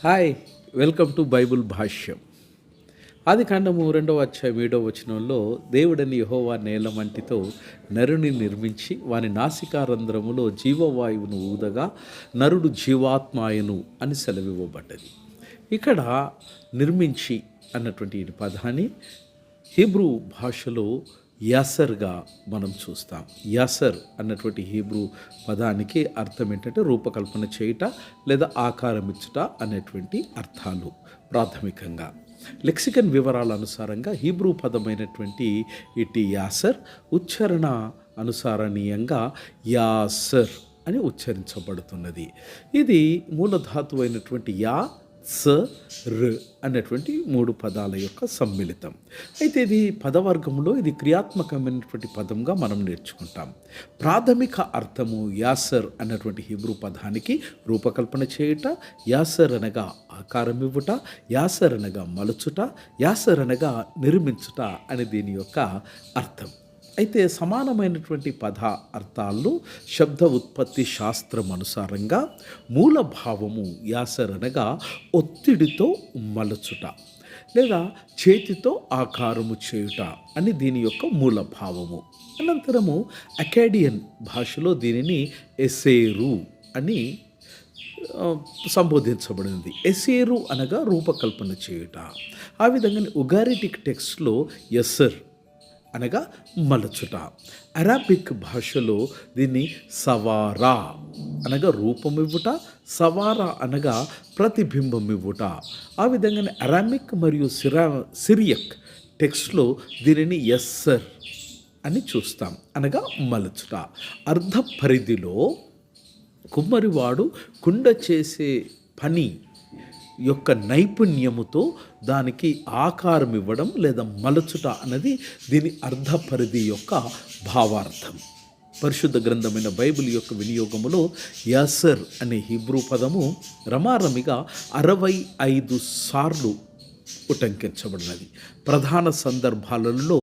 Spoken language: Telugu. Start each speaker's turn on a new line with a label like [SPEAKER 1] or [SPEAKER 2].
[SPEAKER 1] హాయ్, వెల్కమ్ టు బైబుల్ భాష్యం. ఆదికాండము 2వ అధ్యాయం 7వ వచనంలో దేవుడని యెహోవా నేల మంటితో నరుని నిర్మించి వాని నాసికారంధ్రములో జీవవాయువును ఊదగా నరుడు జీవాత్మాయను అని సెలవివ్వబడ్డది. ఇక్కడ నిర్మించి అన్నటువంటి ఈ పదాన్ని హీబ్రూ భాషలో యాసర్గా మనం చూస్తాం. యాసర్ అన్నటువంటి హీబ్రూ పదానికి అర్థం ఏంటంటే రూపకల్పన చేయుట లేదా ఆకారం ఇచ్చుట అనేటువంటి అర్థాలు ప్రాథమికంగా. లెక్సికన్ వివరాల అనుసారంగా హీబ్రూ పదమైనటువంటి ఇటు యాసర్ ఉచ్చారణ అనుసారణీయంగా యాసర్ అని ఉచ్చరించబడుతున్నది. ఇది మూలధాతు అయినటువంటి యా స ర్ అనేటువంటి 3 పదాల యొక్క సమ్మిళితం. అయితే ఇది పదవర్గంలో ఇది క్రియాత్మకమైనటువంటి పదంగా మనం నేర్చుకుంటాం. ప్రాథమిక అర్థము యాసర్ అన్నటువంటి హీబ్రూ పదానికి రూపకల్పన చేయుట, యాసర్ అనగా ఆకారం ఇవ్వుట, యాసర్ అనగా మలుచుట, యాసర్ అనగా నిర్మించుట అని దీని యొక్క అర్థం. అయితే సమానమైనటువంటి పద అర్థాల్లో శబ్ద ఉత్పత్తి శాస్త్రం అనుసారంగా మూల భావము యాసర్ అనగా ఒత్తిడితో మలచుట లేదా చేతితో ఆకారము చేయుట అని దీని యొక్క మూల భావము. అనంతరము అకాడియన్ భాషలో దీనిని ఎసేరు అని సంబోధించబడింది. ఎసేరు అనగా రూపకల్పన చేయుట. ఆ విధంగా ఉగారిటిక్ టెక్స్ట్లో ఎసర్ అనగా మలచుట. అరాబిక్ భాషలో దీన్ని సవారా అనగా రూపం ఇవ్వుట, సవారా అనగా ప్రతిబింబం ఇవ్వుట. ఆ విధంగానే అరామిక్ మరియు సిరియక్ టెక్స్ట్లో దీనిని ఎస్సర్ అని చూస్తాం, అనగా మలచుట. అర్ధ పరిధిలో కుమ్మరివాడు కుండ చేసే పని యొక్క నైపుణ్యముతో దానికి ఆకారం ఇవ్వడం లేదా మలచుట అన్నది దీని అర్ధ పరిధి యొక్క భావార్థం. పరిశుద్ధ గ్రంథమైన బైబిల్ యొక్క వినియోగములో యాసర్ అనే హీబ్రూ పదము రమారమిగా 65 సార్లు ఉటంకించబడినది. ప్రధాన సందర్భాలలో